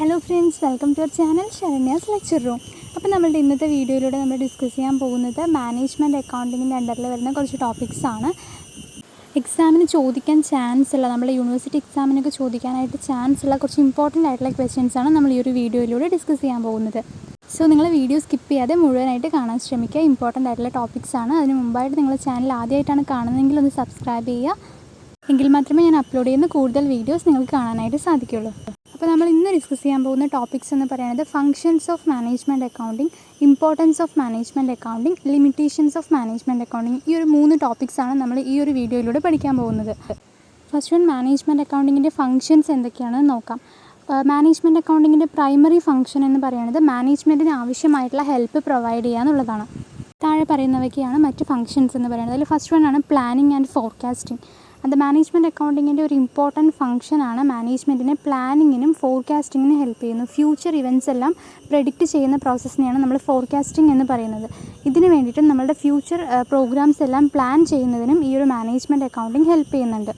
Hello friends, welcome to our channel Saranya's lecture room. അപ്പോൾ നമ്മളുടെ ഇന്നത്തെ വീഡിയോയിലൂടെ നമ്മൾ ഡിസ്കസ് ചെയ്യാൻ പോകുന്നത് മാനേജ്മെൻറ്റ് അക്കൗണ്ടിങ്ങിൻ്റെ അണ്ടറിൽ വരുന്ന കുറച്ച് ടോപ്പിക്സാണ്. എക്സാമിന് ചോദിക്കാൻ ചാൻസ് ഉള്ള, നമ്മുടെ യൂണിവേഴ്സിറ്റി എക്സാമിനൊക്കെ ചോദിക്കാനായിട്ട് ചാൻസ് ഉള്ള കുറച്ച് ഇമ്പോർട്ടൻ്റ് ആയിട്ടുള്ള ക്വസ്റ്റ്യൻസാണ് നമ്മൾ ഈ ഒരു വീഡിയോയിലൂടെ ഡിസ്കസ് ചെയ്യാൻ പോകുന്നത്. സോ നിങ്ങൾ വീഡിയോ സ്കിപ്പ് ചെയ്യാതെ മുഴുവനായിട്ട് കാണാൻ ശ്രമിക്കുക. ഇമ്പോർട്ടൻ്റ് ആയിട്ടുള്ള ടോപ്പിക്സാണ്. അതിന് മുമ്പായിട്ട് നിങ്ങൾ ചാനൽ ആദ്യമായിട്ടാണ് കാണുന്നതെങ്കിൽ ഒന്ന് സബ്സ്ക്രൈബ് ചെയ്യുക. എങ്കിൽ മാത്രമേ ഞാൻ അപ്ലോഡ് ചെയ്യുന്ന കൂടുതൽ വീഡിയോസ് നിങ്ങൾക്ക് കാണാനായിട്ട് സാധിക്കുകയുള്ളൂ. അപ്പോൾ നമ്മൾ ഇന്ന് ഡിസ്കസ് ചെയ്യാൻ പോകുന്ന ടോപ്പിക്സ് എന്ന് പറയുന്നത് functions of management accounting, importance of management accounting, limitations of management accounting. ഈ ഒരു 3 ടോപ്പിക്സാണ് നമ്മൾ ഈ ഒരു വീഡിയോയിലൂടെ പഠിക്കാൻ പോകുന്നത്. ഫസ്റ്റ് വൺ, മാനേജ്മെൻറ്റ് അക്കൗണ്ടിങ്ങിൻ്റെ ഫങ്ഷൻസ് എന്തൊക്കെയാണെന്ന് നോക്കാം. മാനേജ്മെൻറ്റ് അക്കൗണ്ടിങ്ങിൻ്റെ പ്രൈമറി ഫങ്ഷൻ എന്ന് പറയുന്നത് മാനേജ്മെൻറ്റിന് ആവശ്യമായിട്ടുള്ള ഹെൽപ്പ് പ്രൊവൈഡ് ചെയ്യുക എന്നുള്ളതാണ്. താഴെ പറയുന്നവയ്ക്കാണ് മറ്റ് ഫങ്ഷൻസ് എന്ന് പറയുന്നത്. അതിൽ ഫസ്റ്റ് വൺ ആണ് പ്ലാനിങ് ആൻഡ് ഫോർകാസ്റ്റിംഗ്. അത് മാനേജ്മെൻറ്റ് അക്കൗണ്ടിങ്ങിൻ്റെ ഒരു ഇമ്പോർട്ടൻറ്റ് ഫംഗ്ഷനാണ്. മാനേജ്മെൻറ്റിനെ പ്ലാനിങ്ങിനും ഫോർകാസ്റ്റിങ്ങിനും ഹെൽപ്പ് ചെയ്യുന്നു. ഫ്യൂച്ചർ ഇവൻറ്റ്സ് എല്ലാം പ്രെഡിക്റ്റ് ചെയ്യുന്ന പ്രോസസ്സിനെയാണ് നമ്മൾ ഫോർകാസ്റ്റിംഗ് എന്ന് പറയുന്നത്. ഇതിന് വേണ്ടിയിട്ടും നമ്മളുടെ ഫ്യൂച്ചർ പ്രോഗ്രാംസ് എല്ലാം പ്ലാൻ ചെയ്യുന്നതിനും ഈ ഒരു മാനേജ്മെൻറ്റ് അക്കൗണ്ടിങ് ഹെൽപ്പ് ചെയ്യുന്നുണ്ട്.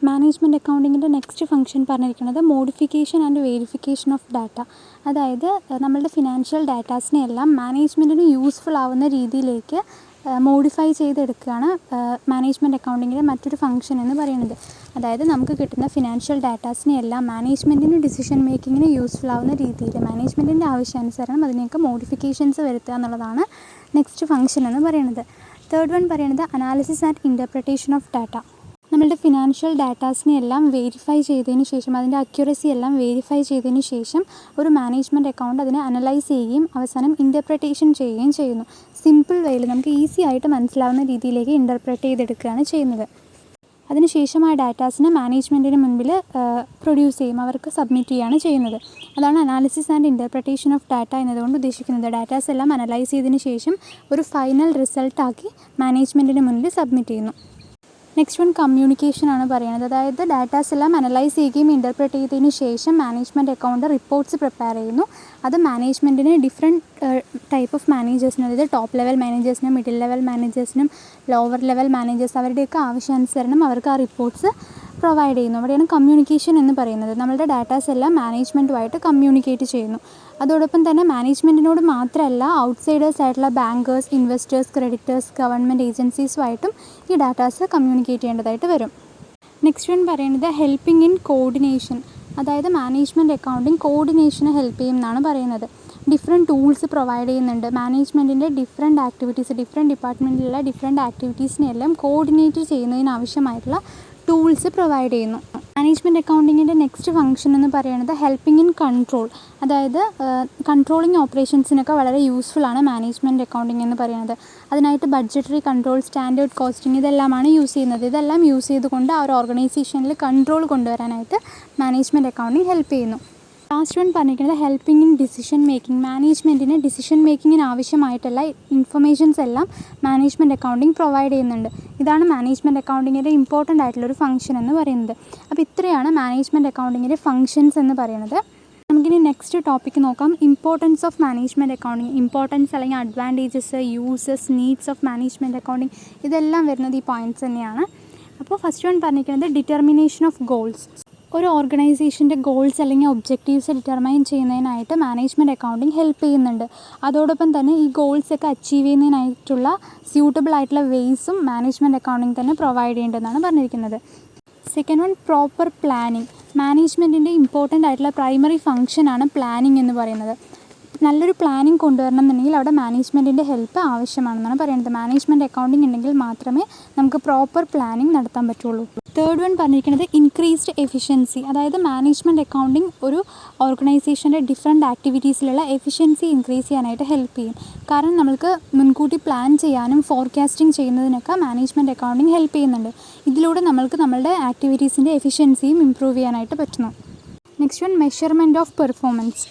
മാനേജ്മെൻറ്റ് അക്കൗണ്ടിങ്ങിൻ്റെ നെക്സ്റ്റ് ഫംഗ്ഷൻ പറഞ്ഞിരിക്കുന്നത് modification and verification of data. അതായത് നമ്മളുടെ ഫിനാൻഷ്യൽ ഡാറ്റാസിനെ എല്ലാം മാനേജ്മെൻറ്റിന് യൂസ്ഫുൾ ആവുന്ന രീതിയിലേക്ക് മോഡിഫൈ ചെയ്തെടുക്കുകയാണ് മാനേജ്മെൻറ്റ് അക്കൗണ്ടിങ്ങിൻ്റെ മറ്റൊരു ഫംഗ്ഷൻ എന്ന് പറയുന്നത്. അതായത് നമുക്ക് കിട്ടുന്ന ഫിനാൻഷ്യൽ ഡാറ്റാസിനെ എല്ലാം മാനേജ്മെൻറ്റിന് ഡിസിഷൻ മേക്കിങ്ങിന് യൂസ്ഫുൾ ആവുന്ന രീതിയിൽ മാനേജ്മെൻറ്റിൻ്റെ ആവശ്യാനുസരണം അതിനെയൊക്കെ മോഡിഫിക്കേഷൻസ് വരുത്തുക എന്നുള്ളതാണ് നെക്സ്റ്റ് ഫംഗ്ഷൻ എന്ന് പറയുന്നത്. തേർഡ് വൺ പറയുന്നത് analysis and interpretation of data. നമ്മളുടെ ഫിനാൻഷ്യൽ ഡാറ്റാസിനെ എല്ലാം വെരിഫൈ ചെയ്തതിന് ശേഷം, അതിൻ്റെ അക്യുറസി എല്ലാം വെരിഫൈ ചെയ്തതിന് ശേഷം ഒരു മാനേജ്മെൻറ്റ് അക്കൗണ്ട് അതിനെ അനലൈസ് ചെയ്യുകയും അവസാനം ഇൻ്റർപ്രിട്ടേഷൻ ചെയ്യുകയും ചെയ്യുന്നു. സിമ്പിൾ വേയിൽ നമുക്ക് ഈസി ആയിട്ട് മനസ്സിലാവുന്ന രീതിയിലേക്ക് ഇൻ്റർപ്രറ്റ് ചെയ്തെടുക്കുകയാണ് ചെയ്യുന്നത്. അതിനുശേഷം ആ ഡാറ്റാസിനെ മാനേജ്മെൻറ്റിന് മുൻപിൽ പ്രൊഡ്യൂസ് ചെയ്യും, അവർക്ക് സബ്മിറ്റ് ചെയ്യുകയാണ് ചെയ്യുന്നത്. അതാണ് analysis and interpretation of data എന്നതുകൊണ്ട് ഉദ്ദേശിക്കുന്നത്. ഡാറ്റാസ് എല്ലാം അനലൈസ് ചെയ്തതിന് ശേഷം ഒരു ഫൈനൽ റിസൾട്ടാക്കി മാനേജ്മെൻറ്റിന് മുൻപിൽ സബ്മിറ്റ് ചെയ്യുന്നു. നെക്സ്റ്റ് വൺ കമ്മ്യൂണിക്കേഷൻ ആണ് പറയുന്നത്. അതായത് ഡാറ്റാസ് എല്ലാം അനലൈസ് ചെയ്യുകയും ഇൻ്റർപ്രറ്റ് ചെയ്തതിന് ശേഷം മാനേജ്മെൻറ്റ് അക്കൗണ്ട് റിപ്പോർട്ട്സ് പ്രിപ്പയർ ചെയ്യുന്നു. അത് മാനേജ്മെൻറ്റിന് ഡിഫറെൻറ്റ് ടൈപ്പ് ഓഫ് മാനേജേഴ്സിനും, അതായത് ടോപ്പ് ലെവൽ മാനേജേഴ്സിനും മിഡിൽ ലെവൽ മാനേജേഴ്സിനും ലോവർ ലെവൽ മാനേജേഴ്സ്, അവരുടെയൊക്കെ ആവശ്യാനുസരണം അവർക്ക് ആ റിപ്പോർട്ട്സ് പ്രൊവൈഡ് ചെയ്യുന്നു. അവിടെയാണ് കമ്മ്യൂണിക്കേഷൻ എന്ന് പറയുന്നത്. നമ്മളുടെ ഡാറ്റാസ് എല്ലാം മാനേജ്മെൻറ്റുമായിട്ട് കമ്മ്യൂണിക്കേറ്റ് ചെയ്യുന്നു. അതോടൊപ്പം തന്നെ മാനേജ്മെൻറ്റിനോട് മാത്രമല്ല ഔട്ട്സൈഡേഴ്സ് ആയിട്ടുള്ള ബാങ്കേഴ്സ്, ഇൻവെസ്റ്റേഴ്സ്, ക്രെഡിറ്റേഴ്സ്, ഗവൺമെൻറ് ഏജൻസീസുമായിട്ടും ഈ ഡാറ്റാസ് കമ്മ്യൂണിക്കേറ്റ് ചെയ്യേണ്ടതായിട്ട് വരും. നെക്സ്റ്റ് വൺ പറയുന്നത് ഹെൽപ്പിംഗ് ഇൻ കോർഡിനേഷൻ. അതായത് മാനേജ്മെൻറ്റ് അക്കൗണ്ടിങ് കോർഡിനേഷന് ഹെൽപ്പ് ചെയ്യും എന്നാണ് പറയുന്നത്. ഡിഫറെൻറ്റ് ടൂൾസ് പ്രൊവൈഡ് ചെയ്യുന്നുണ്ട്. മാനേജ്മെൻറ്റിൻ്റെ ഡിഫറെൻറ്റ് ആക്ടിവിറ്റീസ്, ഡിഫറെൻറ്റ് ഡിപ്പാർട്ട്മെൻറ്റിലുള്ള ഡിഫറെൻറ്റ് ആക്ടിവിറ്റീസിനെല്ലാം കോർഡിനേറ്റ് ചെയ്യുന്നതിനാവശ്യമായിട്ടുള്ള ടൂൾസ് പ്രൊവൈഡ് ചെയ്യുന്നു. മാനേജ്മെൻറ്റ് അക്കൗണ്ടിങ്ങിൻ്റെ നെക്സ്റ്റ് ഫംഗ്ഷൻ എന്ന് പറയുന്നത് ഹെൽപ്പിംഗ് ഇൻ കൺട്രോൾ. അതായത് കൺട്രോളിങ് ഓപ്പറേഷൻസിനൊക്കെ വളരെ യൂസ്ഫുള്ളാണ് മാനേജ്മെൻറ്റ് അക്കൗണ്ടിങ് എന്ന് പറയുന്നത്. അതിനായിട്ട് ബഡ്ജറ്ററി കൺട്രോൾ, സ്റ്റാൻഡേർഡ് കോസ്റ്റിംഗ് ഇതെല്ലാമാണ് യൂസ് ചെയ്യുന്നത്. ഇതെല്ലാം യൂസ് ചെയ്തുകൊണ്ട് ആ ഒരു ഓർഗനൈസേഷനിൽ കൺട്രോൾ കൊണ്ടുവരാനായിട്ട് മാനേജ്മെൻറ്റ് അക്കൗണ്ടിങ് ഹെൽപ്പ് ചെയ്യുന്നു. ലാസ്റ്റ് വൺ പറഞ്ഞിരിക്കുന്നത് ഹെൽപ്പിംഗ് ഇൻ ഡിസിഷൻ മേക്കിംഗ്. മാനേജ്മെൻറ്റിന് ഡിസിഷൻ മേക്കിങ്ങിന് ആവശ്യമായിട്ടുള്ള ഇൻഫർമേഷൻസ് എല്ലാം മാനേജ്മെൻറ്റ് അക്കൗണ്ടിങ് പ്രൊവൈഡ് ചെയ്യുന്നുണ്ട്. ഇതാണ് മാനേജ്മെൻറ്റ് അക്കൗണ്ടിങ്ങിൻ്റെ ഇമ്പോർട്ടൻ്റ് ആയിട്ടുള്ളൊരു ഫംഗ്ഷൻ എന്ന് പറയുന്നത്. അപ്പോൾ ഇത്രയാണ് മാനേജ്മെൻറ്റ് അക്കൗണ്ടിങ്ങിൻ്റെ ഫംഗ്ഷൻസ് എന്ന് പറയുന്നത്. നമുക്കിനി നെക്സ്റ്റ് ടോപ്പിക്ക് നോക്കാം, importance of management accounting. Importance അല്ലെങ്കിൽ advantages, uses, needs of management accounting ഇതെല്ലാം വരുന്നത് ഈ പോയിൻറ്റ്സ് തന്നെയാണ്. അപ്പോൾ ഫസ്റ്റ് വൺ പറഞ്ഞിരിക്കുന്നത് ഡിറ്റർമിനേഷൻ ഓഫ് ഗോൾസ്. ഒരു ഓർഗനൈസേഷൻ്റെ ഗോൾസ് അല്ലെങ്കിൽ ഒബ്ജക്റ്റീവ്സ് ഡിറ്റർമൈൻ ചെയ്യുന്നതിനായിട്ട് മാനേജ്മെൻറ്റ് അക്കൗണ്ടിങ് ഹെൽപ്പ് ചെയ്യുന്നുണ്ട്. അതോടൊപ്പം തന്നെ ഈ ഗോൾസൊക്കെ അച്ചീവ് ചെയ്യുന്നതിനായിട്ടുള്ള സ്യൂട്ടബിൾ ആയിട്ടുള്ള വേയ്സും മാനേജ്മെൻറ്റ് അക്കൗണ്ടിങ് തന്നെ പ്രൊവൈഡ് ചെയ്യേണ്ടതെന്നാണ് പറഞ്ഞിരിക്കുന്നത്. Second one proper planning. മാനേജ്മെൻറ്റിൻ്റെ ഇമ്പോർട്ടൻ്റ് ആയിട്ടുള്ള പ്രൈമറി ഫംഗ്ഷനാണ് പ്ലാനിങ് എന്ന് പറയുന്നത്. നല്ലൊരു പ്ലാനിങ് കൊണ്ടുവരണം എന്നുണ്ടെങ്കിൽ അവിടെ മാനേജ്മെൻറ്റിൻ്റെ ഹെൽപ്പ് ആവശ്യമാണെന്നാണ് പറയുന്നത്. മാനേജ്മെൻറ്റ് അക്കൗണ്ടിങ് ഉണ്ടെങ്കിൽ മാത്രമേ നമുക്ക് പ്രോപ്പർ പ്ലാനിങ് നടത്താൻ പറ്റുള്ളൂ. തേർഡ് വൺ പറഞ്ഞിരിക്കുന്നത് ഇൻക്രീസ്ഡ് എഫിഷ്യൻസി. അതായത് മാനേജ്മെൻറ്റ് അക്കൗണ്ടിങ് ഒരു ഓർഗനൈസേഷൻ്റെ ഡിഫറെൻറ്റ് ആക്ടിവിറ്റീസിലുള്ള എഫിഷ്യൻസി ഇൻക്രീസ് ചെയ്യാനായിട്ട് ഹെൽപ്പ് ചെയ്യും. കാരണം നമുക്ക് മുൻകൂട്ടി പ്ലാൻ ചെയ്യാനും ഫോർകാസ്റ്റിംഗ് ചെയ്യുന്നതിനൊക്കെ മാനേജ്മെൻറ്റ് അക്കൗണ്ടിങ് ഹെൽപ്പ് ചെയ്യുന്നുണ്ട്. ഇതിലൂടെ നമ്മളുടെ ആക്ടിവിറ്റീസിൻ്റെ എഫിഷ്യൻസിയും ഇമ്പ്രൂവ് ചെയ്യാനായിട്ട് പറ്റുന്നു. Next one measurement of performance.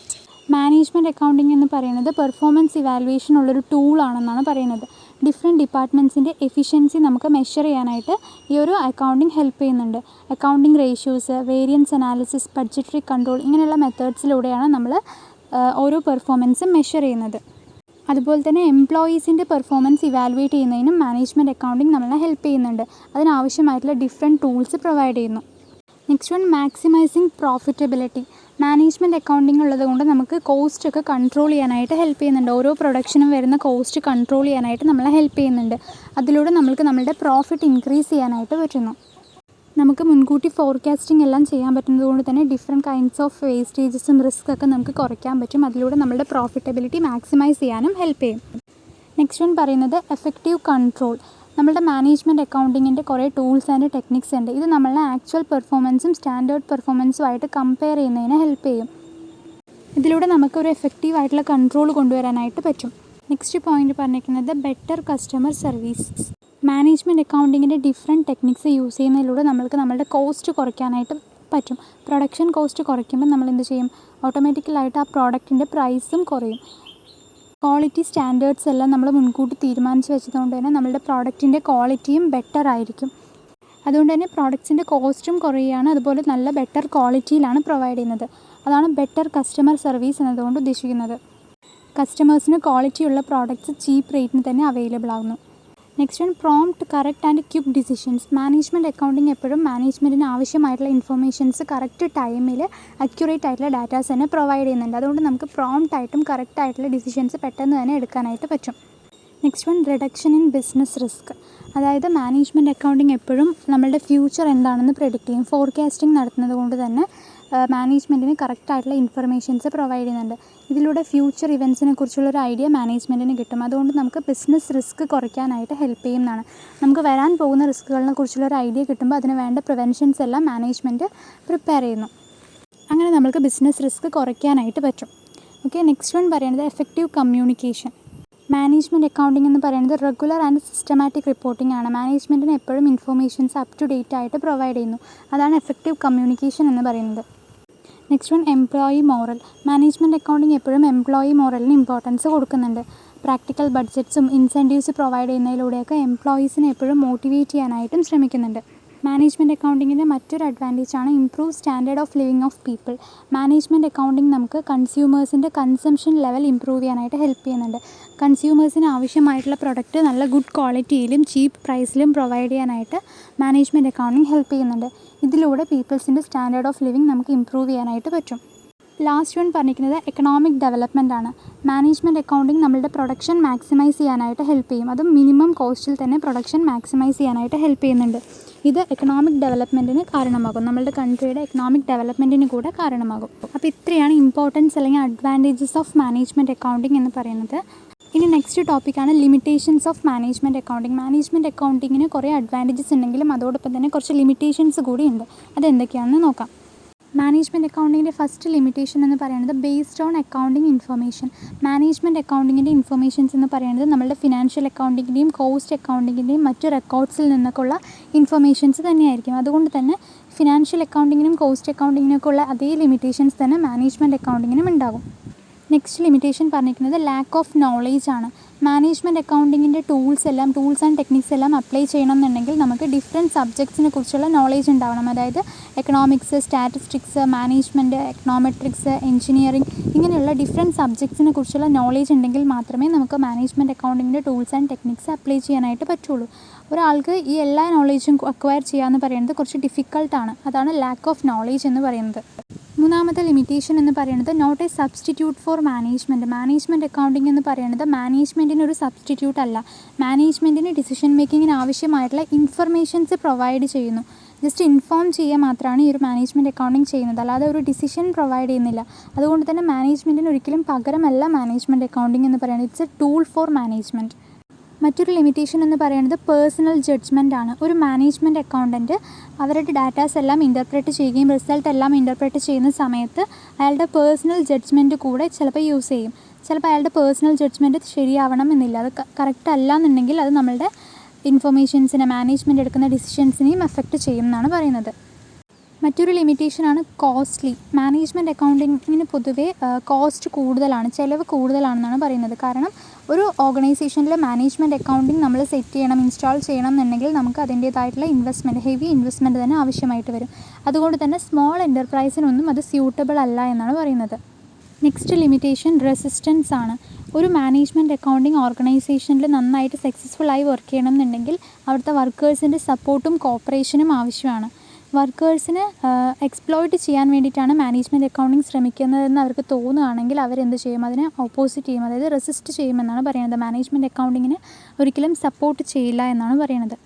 Management accounting എന്ന് പറയുന്നത് പെർഫോമൻസ് ഇവാലുവേഷൻ ഉള്ളൊരു ടൂളാണെന്നാണ് പറയുന്നത്. ഡിഫറെൻറ്റ് ഡിപ്പാർട്ട്മെൻറ്റ്സിൻ്റെ എഫിഷ്യൻസി നമുക്ക് മെഷർ ചെയ്യാനായിട്ട് ഈ ഒരു അക്കൗണ്ടിങ് ഹെൽപ്പ് ചെയ്യുന്നുണ്ട്. Accounting ratios, variance analysis, budgetary control ഇങ്ങനെയുള്ള മെത്തേഡ്സിലൂടെയാണ് നമ്മൾ ഓരോ പെർഫോമൻസും മെഷർ ചെയ്യുന്നത്. അതുപോലെ തന്നെ എംപ്ലോയീസിൻ്റെ പെർഫോമൻസ് ഇവാലുവേറ്റ് ചെയ്യുന്നതിനും മാനേജ്മെൻറ്റ് അക്കൗണ്ടിങ് നമ്മളെ ഹെൽപ്പ് ചെയ്യുന്നുണ്ട്. അതിനാവശ്യമായിട്ടുള്ള ഡിഫറെൻറ്റ് ടൂൾസ് പ്രൊവൈഡ് ചെയ്യുന്നു. Next one maximising profitability. Management accounting ഉള്ളത് കൊണ്ട് നമുക്ക് കോസ്റ്റൊക്കെ കൺട്രോൾ ചെയ്യാനായിട്ട് ഹെൽപ്പ് ചെയ്യുന്നുണ്ട്. ഓരോ പ്രൊഡക്ഷനും വരുന്ന കോസ്റ്റ് കൺട്രോൾ ചെയ്യാനായിട്ട് നമ്മളെ ഹെൽപ്പ് ചെയ്യുന്നുണ്ട്. അതിലൂടെ നമുക്ക് നമ്മളുടെ പ്രോഫിറ്റ് ഇൻക്രീസ് ചെയ്യാനായിട്ട് പറ്റുന്നു. നമുക്ക് മുൻകൂട്ടി ഫോർകാസ്റ്റിംഗ് എല്ലാം ചെയ്യാൻ പറ്റുന്നത് കൊണ്ട് തന്നെ ഡിഫറെൻറ്റ് കൈൻഡ്സ് ഓഫ് വേസ്റ്റേജസും റിസ്ക് ഒക്കെ നമുക്ക് കുറയ്ക്കാൻ പറ്റും. അതിലൂടെ നമ്മളുടെ പ്രോഫിറ്റബിലിറ്റി മാക്സിമൈസ് ചെയ്യാനും ഹെൽപ്പ് ചെയ്യും. നെക്സ്റ്റ് വൺ പറയുന്നത് എഫക്റ്റീവ് കൺട്രോൾ. നമ്മുടെ മാനേജ്മെൻറ്റ് അക്കൗണ്ടിങ്ങിൻ്റെ കുറേ ടൂൾസ് ആൻഡ് ടെക്നിക്സ് ഉണ്ട്. ഇത് നമ്മളെ ആക്ച്വൽ പെർഫോമൻസും സ്റ്റാൻഡേർഡ് പെർഫോമൻസുമായിട്ട് കമ്പയർ ചെയ്യുന്നതിന് ഹെൽപ്പ് ചെയ്യും. ഇതിലൂടെ നമുക്കൊരു എഫക്റ്റീവായിട്ടുള്ള കൺട്രോൾ കൊണ്ടുവരാനായിട്ട് പറ്റും. നെക്സ്റ്റ് പോയിന്റ് പറഞ്ഞിരിക്കുന്നത് ബെറ്റർ കസ്റ്റമർ സർവീസ്. മാനേജ്മെൻറ്റ് അക്കൗണ്ടിങ്ങിൻ്റെ ഡിഫറെൻറ്റ് ടെക്നിക്സ് യൂസ് ചെയ്യുന്നതിലൂടെ നമ്മൾക്ക് നമ്മളുടെ കോസ്റ്റ് കുറയ്ക്കാനായിട്ട് പറ്റും. പ്രൊഡക്ഷൻ കോസ്റ്റ് കുറയ്ക്കുമ്പോൾ നമ്മൾ എന്ത് ചെയ്യും? ഓട്ടോമാറ്റിക്കലായിട്ട് ആ പ്രോഡക്റ്റിൻ്റെ പ്രൈസും കുറയും. ക്വാളിറ്റി സ്റ്റാൻഡേർഡ്സ് എല്ലാം നമ്മൾ മുൻകൂട്ടി തീരുമാനിച്ച് വെച്ചതുകൊണ്ട് തന്നെ നമ്മളുടെ പ്രോഡക്റ്റിൻ്റെ ക്വാളിറ്റിയും ബെറ്റർ ആയിരിക്കും. അതുകൊണ്ട് തന്നെ പ്രോഡക്റ്റ്സിൻ്റെ കോസ്റ്റും കുറയുകയാണ്. അതുപോലെ നല്ല ബെറ്റർ ക്വാളിറ്റിയിലാണ് പ്രൊവൈഡ് ചെയ്യുന്നത്. അതാണ് ബെറ്റർ കസ്റ്റമർ സർവീസ് എന്നതുകൊണ്ട് ഉദ്ദേശിക്കുന്നത്. കസ്റ്റമേഴ്സിന് ക്വാളിറ്റിയുള്ള പ്രോഡക്റ്റ്സ് ചീപ്പ് റേറ്റിന് തന്നെ അവൈലബിൾ ആകുന്നു. Next one prompt, correct and quick decisions. Management accounting എപ്പോഴും മാനേജ്മെൻറ്റിന് ആവശ്യമായിട്ടുള്ള ഇൻഫർമേഷൻസ് കറക്റ്റ് ടൈമിൽ അക്യുറേറ്റ് ആയിട്ടുള്ള ഡാറ്റാസ് തന്നെ പ്രൊവൈഡ് ചെയ്യുന്നുണ്ട്. അതുകൊണ്ട് നമുക്ക് പ്രോംപ്റ്റായിട്ടും കറക്റ്റ് ആയിട്ടുള്ള ഡിസിഷൻസ് പെട്ടെന്ന് തന്നെ എടുക്കാനായിട്ട് പറ്റും. Next one reduction in business risk. അതായത് മാനേജ്മെൻറ്റ് അക്കൗണ്ടിങ് എപ്പോഴും നമ്മളുടെ ഫ്യൂച്ചർ എന്താണെന്ന് പ്രെഡിക്റ്റ് ചെയ്യും. ഫോർകാസ്റ്റിംഗ് നടത്തുന്നത് കൊണ്ട് തന്നെ മാനേജ്മെൻറ്റിന് കറക്റ്റായിട്ടുള്ള ഇൻഫർമേഷൻസ് പ്രൊവൈഡ് ചെയ്യുന്നുണ്ട്. ഇതിലൂടെ ഫ്യൂച്ചർ ഇവൻറ്റ്സിനെ കുറിച്ചുള്ളൊരു ഐഡിയ മാനേജ്മെൻറ്റിന് കിട്ടും. അതുകൊണ്ട് നമുക്ക് ബിസിനസ് റിസ്ക് കുറയ്ക്കാനായിട്ട് ഹെൽപ്പ് ചെയ്യുന്നതാണ്. നമുക്ക് വരാൻ പോകുന്ന റിസ്കുകളെ കുറിച്ചുള്ളൊരു ഐഡിയ കിട്ടുമ്പോൾ അതിന് വേണ്ട പ്രിവെൻഷൻസ് എല്ലാം മാനേജ്മെൻറ്റ് പ്രിപ്പയർ ചെയ്യുന്നു. അങ്ങനെ നമുക്ക് ബിസിനസ് റിസ്ക് കുറയ്ക്കാനായിട്ട് പറ്റും. ഓക്കെ, നെക്സ്റ്റ് വൺ പറയുന്നത് എഫക്റ്റീവ് കമ്മ്യൂണിക്കേഷൻ. മാനേജ്മെൻറ്റ് അക്കൗണ്ടിംഗ് എന്ന് പറയുന്നത് റെഗുലർ ആൻഡ് സിസ്റ്റമാറ്റിക് റിപ്പോർട്ടിംഗ് ആണ്. മാനേജ്മെൻറ്റിന് എപ്പോഴും ഇൻഫർമേഷൻസ് അപ് ടു ഡേറ്റ് ആയിട്ട് പ്രൊവൈഡ് ചെയ്യുന്നു. അതാണ് എഫക്റ്റീവ് കമ്മ്യൂണിക്കേഷൻ എന്ന് പറയുന്നത്. Next one employee morale. Management accounting എപ്പോഴും എംപ്ലോയി മോറലിന് ഇമ്പോർട്ടൻസ് കൊടുക്കുന്നുണ്ട്. പ്രാക്ടിക്കൽ ബഡ്ജറ്റ്സും ഇൻസെൻറ്റീവ്സ് പ്രൊവൈഡ് ചെയ്യുന്നതിലൂടെയൊക്കെ എംപ്ലോയീസിനെ എപ്പോഴും മോട്ടിവേറ്റ് ചെയ്യാനായിട്ടും ശ്രമിക്കുന്നുണ്ട്. മാനേജ്മെൻറ്റ് അക്കൗണ്ടിങ്ങിൻ്റെ മറ്റൊരു അഡ്വാൻറ്റേജാണ് improve standard of living of people. Management accounting നമുക്ക് കൺസ്യൂമേഴ്സിൻ്റെ കൺസംഷൻ ലെവൽ ഇംപ്രൂവ് ചെയ്യാനായിട്ട് ഹെൽപ്പ് ചെയ്യുന്നുണ്ട്. കൺസ്യൂമേഴ്സിന് ആവശ്യമായിട്ടുള്ള പ്രൊഡക്റ്റ് നല്ല ഗുഡ് ക്വാളിറ്റിയിലും ചീപ്പ് പ്രൈസിലും പ്രൊവൈഡ് ചെയ്യാനായിട്ട് മാനേജ്മെൻറ്റ് അക്കൗണ്ടിങ് ഹെൽപ്പ് ചെയ്യുന്നുണ്ട്. ഇതിലൂടെ പീപ്പിൾസിൻ്റെ സ്റ്റാൻഡേർഡ് ഓഫ് ലിവിങ് നമുക്ക് ഇംപ്രൂവ് ചെയ്യാനായിട്ട് പറ്റും. ലാസ്റ്റ് വൺ പറഞ്ഞിരിക്കുന്നത് എക്കണോമിക് ഡെവലപ്മെൻ്റ് ആണ്. മാനേജ്മെൻറ്റ് അക്കൗണ്ടിങ് നമ്മളുടെ പ്രൊഡക്ഷൻ മാക്സിമൈസ് ചെയ്യാനായിട്ട് ഹെൽപ്പ് ചെയ്യും. അതും മിനിമം കോസ്റ്റിൽ തന്നെ പ്രൊഡക്ഷൻ മാക്സിമൈസ് ചെയ്യാനായിട്ട് ഹെൽപ്പ് ചെയ്യുന്നുണ്ട്. ഇത് എക്കണോമിക് ഡെവലപ്മെൻറ്റിന് കാരണമാകും. നമ്മളുടെ കൺട്രിയുടെ എക്കണോമിക് ഡെവലപ്മെൻറ്റിന് കൂടെ കാരണമാകും. അപ്പോൾ ഇത്രയാണ് ഇമ്പോർട്ടൻസ് അല്ലെങ്കിൽ അഡ്വാൻറ്റേജസ് ഓഫ് മാനേജ്മെൻറ്റ് അക്കൗണ്ടിങ് എന്ന് പറയുന്നത്. ഇനി നെക്സ്റ്റ് ടോപ്പിക്കാണ് limitations of management accounting. Management അക്കൗണ്ടിങ്ങിന് കുറേ അഡ്വാൻറ്റേജസ് ഉണ്ടെങ്കിലും അതോടൊപ്പം തന്നെ കുറച്ച് ലിമിറ്റേഷൻസ് കൂടി ഉണ്ട്. അതെന്തൊക്കെയാണെന്ന് നോക്കാം. മാനേജ്മെൻറ്റ് അക്കൗണ്ടിങ്ങിൻ്റെ ഫസ്റ്റ് ലിമിറ്റേഷൻ എന്ന് പറയുന്നത് based on accounting information. Management അക്കൗണ്ടിങ്ങിൻ്റെ ഇൻഫർമേഷൻസ് എന്ന് പറയുന്നത് നമ്മളുടെ ഫിനാൻഷ്യൽ അക്കൗണ്ടിങ്ങിൻ്റെയും കോസ്റ്റ് അക്കൗണ്ടിങ്ങിൻ്റെയും മറ്റ് റെക്കോർഡ്സിൽ നിന്നൊക്കെയുള്ള ഇൻഫർമേഷൻസ് തന്നെയായിരിക്കും. അതുകൊണ്ട് തന്നെ ഫിനാൻഷ്യൽ അക്കൗണ്ടിങ്ങിനും കോസ്റ്റ് അക്കൗണ്ടിങ്ങിനൊക്കെ ഉള്ള അതേ ലിമിറ്റേഷൻസ് തന്നെ മാനേജ്മെൻറ്റ് അക്കൗണ്ടിങ്ങിനും ഉണ്ടാകും. നെക്സ്റ്റ് ലിമിറ്റേഷൻ പറഞ്ഞിരിക്കുന്നത് ലാക്ക് ഓഫ് നോളേജ് ആണ്. മാനേജ്മെൻറ്റ് അക്കൗണ്ടിങ്ങിൻ്റെ ടൂൾസ് ആൻഡ് ടെക്നിക്സ് എല്ലാം അപ്ലൈ ചെയ്യണമെന്നുണ്ടെങ്കിൽ നമുക്ക് ഡിഫറെൻറ്റ് സബ്ജക്ട്സിനെ കുറിച്ചുള്ള നോളേജ് ഉണ്ടാവണം. അതായത് economics, statistics, management, econometrics, engineering ഇങ്ങനെയുള്ള ഡിഫറെൻറ്റ് സബ്ജക്ട്സിനെ കുറിച്ചുള്ള നോളേജ് ഉണ്ടെങ്കിൽ മാത്രമേ നമുക്ക് മാനേജ്മെൻറ്റ് അക്കൗണ്ടിങ്ങിൻ്റെ ടൂൾസ് ആൻഡ് ടെക്നിക്സ് അപ്ലൈ ചെയ്യാനായിട്ട് പറ്റുള്ളൂ. ഒരാൾക്ക് ഈ എല്ലാ നോളേജും അക്വയർ ചെയ്യാമെന്ന് പറയുന്നത് കുറച്ച് ഡിഫിക്കൾട്ടാണ്. അതാണ് ലാക്ക് ഓഫ് നോളേജ് എന്ന് പറയുന്നത്. മൂന്നാമത്തെ ലിമിറ്റേഷൻ എന്ന് പറയുന്നത് not a substitute for management. Management accounting എന്ന് പറയുന്നത് മാനേജ്മെൻറ്റിന് ഒരു സബ്സ്റ്റിറ്റ്യൂട്ട് അല്ല. മാനേജ്മെൻറ്റിന് ഡിസിഷൻ മേക്കിങ്ങിന് ആവശ്യമായിട്ടുള്ള ഇൻഫർമേഷൻസ് പ്രൊവൈഡ് ചെയ്യുന്നു. ജസ്റ്റ് ഇൻഫോം ചെയ്യുക മാത്രമാണ് ഈ ഒരു മാനേജ്മെൻറ്റ് അക്കൗണ്ടിങ് ചെയ്യുന്നത്, അല്ലാതെ ഒരു ഡിസിഷൻ പ്രൊവൈഡ് ചെയ്യുന്നില്ല. അതുകൊണ്ട് തന്നെ മാനേജ്മെൻറ്റിന് ഒരിക്കലും പകരമല്ല മാനേജ്മെൻറ്റ് അക്കൗണ്ടിങ് എന്ന് പറയുന്നത്. It's A tool for management. മറ്റൊരു ലിമിറ്റേഷൻ എന്ന് പറയുന്നത് പേഴ്സണൽ ജഡ്ജ്മെൻ്റ് ആണ്. ഒരു മാനേജ്മെൻറ്റ് അക്കൗണ്ടൻറ്റ് അവരുടെ ഡാറ്റാസ് എല്ലാം ഇൻ്റർപ്രറ്റ് ചെയ്യുകയും റിസൾട്ട് എല്ലാം ഇൻ്റർപ്രറ്റ് ചെയ്യുന്ന സമയത്ത് അയാളുടെ പേഴ്സണൽ ജഡ്ജ്മെൻറ്റ് കൂടെ ചിലപ്പോൾ യൂസ് ചെയ്യും. ചിലപ്പോൾ അയാളുടെ പേഴ്സണൽ ജഡ്ജ്മെൻറ്റ് ശരിയാവണം എന്നില്ല. അത് കറക്റ്റ് അല്ല എന്നുണ്ടെങ്കിൽ അത് നമ്മളുടെ ഇൻഫർമേഷൻസിനെ, മാനേജ്മെൻറ്റ് എടുക്കുന്ന ഡിസിഷൻസിനെയും എഫക്റ്റ് ചെയ്യും എന്നാണ് പറയുന്നത്. മറ്റൊരു ലിമിറ്റേഷനാണ് കോസ്റ്റ്ലി. മാനേജ്മെൻറ്റ് അക്കൗണ്ടിങ്ങിന് പൊതുവേ കോസ്റ്റ് കൂടുതലാണ്, ചിലവ് കൂടുതലാണെന്നാണ് പറയുന്നത്. കാരണം ഒരു ഓർഗനൈസേഷനിൽ മാനേജ്മെൻറ്റ് അക്കൗണ്ടിങ് നമ്മൾ സെറ്റ് ചെയ്യണം, ഇൻസ്റ്റാൾ ചെയ്യണം എന്നുണ്ടെങ്കിൽ നമുക്ക് അതിൻ്റേതായിട്ടുള്ള ഇൻവെസ്റ്റ്മെൻറ്റ്, ഹെവി ഇൻവെസ്റ്റ്മെൻറ്റ് തന്നെ ആവശ്യമായിട്ട് വരും. അതുകൊണ്ട് തന്നെ സ്മോൾ എൻ്റർപ്രൈസിനൊന്നും അത് സ്യൂട്ടബിൾ അല്ല എന്നാണ് പറയുന്നത്. നെക്സ്റ്റ് ലിമിറ്റേഷൻ റെസിസ്റ്റൻസ് ആണ്. ഒരു മാനേജ്മെൻറ്റ് അക്കൗണ്ടിങ് ഓർഗനൈസേഷനിൽ നന്നായിട്ട് സക്സസ്ഫുള്ളായി വർക്ക് ചെയ്യണം എന്നുണ്ടെങ്കിൽ അവിടുത്തെ വർക്കേഴ്സിൻ്റെ സപ്പോർട്ടും കോപ്പറേഷനും ആവശ്യമാണ്. വർക്കേഴ്സിനെ എക്സ്പ്ലോയിറ്റ് ചെയ്യാൻ വേണ്ടിയിട്ടാണ് മാനേജ്മെൻറ്റ് അക്കൗണ്ടിങ് ശ്രമിക്കുന്നതെന്ന് അവർക്ക് തോന്നുകയാണെങ്കിൽ അവരെന്ത് ചെയ്യും, അതിനെ ഓപ്പോസിറ്റ് ചെയ്യും, അതായത് റെസിസ്റ്റ് ചെയ്യുമെന്നാണ് പറയുന്നത്. മാനേജ്മെൻറ്റ് അക്കൗണ്ടിങ്ങിന് ഒരിക്കലും സപ്പോർട്ട് ചെയ്യില്ല എന്നാണ് പറയുന്നത്.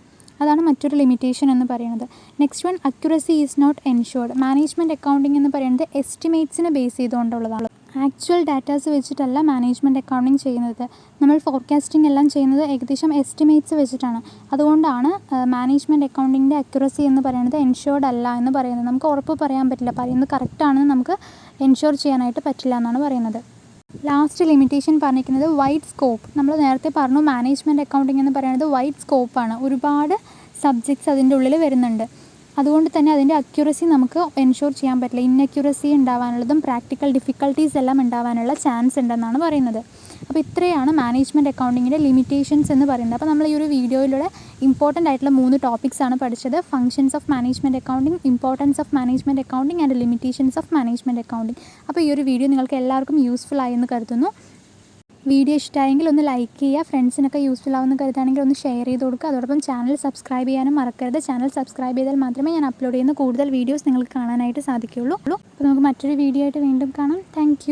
അതാണ് മറ്റൊരു ലിമിറ്റേഷൻ എന്ന് പറയുന്നത്. Next one, accuracy is not ensured. Management accounting എന്ന് പറയുന്നത് എസ്റ്റിമേറ്റ്സിനെ ബേസ് ചെയ്തുകൊണ്ടുള്ളതാണ്. ആക്ച്വൽ ഡാറ്റാസ് വെച്ചിട്ടല്ല മാനേജ്മെൻറ്റ് അക്കൗണ്ടിങ് ചെയ്യുന്നത്. നമ്മൾ ഫോർകാസ്റ്റിംഗ് എല്ലാം ചെയ്യുന്നത് ഏകദേശം എസ്റ്റിമേറ്റ്സ് വെച്ചിട്ടാണ്. അതുകൊണ്ടാണ് മാനേജ്മെൻറ്റ് അക്കൗണ്ടിങ്ങിൻ്റെ അക്യുറസി എന്ന് പറയുന്നത് എൻഷുർഡ് അല്ല എന്ന് പറയുന്നത്. നമുക്ക് ഉറപ്പ് പറയാൻ പറ്റില്ല, പറയുന്നത് കറക്റ്റാണെന്ന് നമുക്ക് എൻഷുർ ചെയ്യാനായിട്ട് പറ്റില്ല എന്നാണ് പറയുന്നത്. ലാസ്റ്റ് ലിമിറ്റേഷൻ പറഞ്ഞിരിക്കുന്നത് വൈഡ് സ്കോപ്പ്. നമ്മൾ നേരത്തെ പറഞ്ഞു മാനേജ്മെൻറ്റ് അക്കൗണ്ടിങ് എന്ന് പറയുന്നത് വൈഡ് സ്കോപ്പാണ്. ഒരുപാട് സബ്ജക്ട്സ് അതിൻ്റെ ഉള്ളിൽ വരുന്നുണ്ട്. അതുകൊണ്ട് തന്നെ അതിൻ്റെ അക്യുറസി നമുക്ക് എൻഷുർ ചെയ്യാൻ പറ്റില്ല. ഇന്നക്യുറസി ഉണ്ടാവാനുള്ളതും പ്രാക്ടിക്കൽ ഡിഫിക്കൽട്ടീസ് എല്ലാം ഉണ്ടാവാനുള്ള ചാൻസ് ഉണ്ടെന്നാണ് പറയുന്നത്. അപ്പോൾ ഇത്രയാണ് മാനേജ്മെൻറ്റ് അക്കൗണ്ടിങ്ങിൻ്റെ ലിമിറ്റേഷൻസ് എന്ന് പറയുന്നത്. അപ്പോൾ നമ്മൾ ഈ ഒരു വീഡിയോയിലൂടെ ഇമ്പോർട്ടൻ്റ് ആയിട്ടുള്ള 3 ടോപ്പിക്സാണ് പഠിച്ചത്. Functions of management accounting, importance of management accounting and limitations of management accounting. അപ്പോൾ ഈ ഒരു വീഡിയോ നിങ്ങൾക്ക് എല്ലാവർക്കും യൂസ്ഫുൾ ആയെന്ന് കരുതുന്നു. വീഡിയോ ഇഷ്ടമായെങ്കിൽ ഒന്ന് ലൈക്ക് ചെയ്യുക, ഫ്രണ്ട്സിനൊക്കെ യൂസ്ഫുൾ ആവുമെന്ന് കരുതുകയാണെങ്കിൽ ഒന്ന് ഷെയർ ചെയ്ത് കൊടുക്കുക. അതോടൊപ്പം ചാനൽ സബ്സ്ക്രൈബ് ചെയ്യാനും മറക്കരുത്. ചാനൽ സബ്സ്ക്രൈബ് ചെയ്താൽ മാത്രമേ ഞാൻ അപ്ലോഡ് ചെയ്യുന്ന കൂടുതൽ വീഡിയോസ് നിങ്ങൾക്ക് കാണാനായിട്ട് സാധിക്കുകയുള്ളൂ. അപ്പോൾ നമുക്ക് മറ്റൊരു വീഡിയോ ആയിട്ട് വീണ്ടും കാണാം. താങ്ക്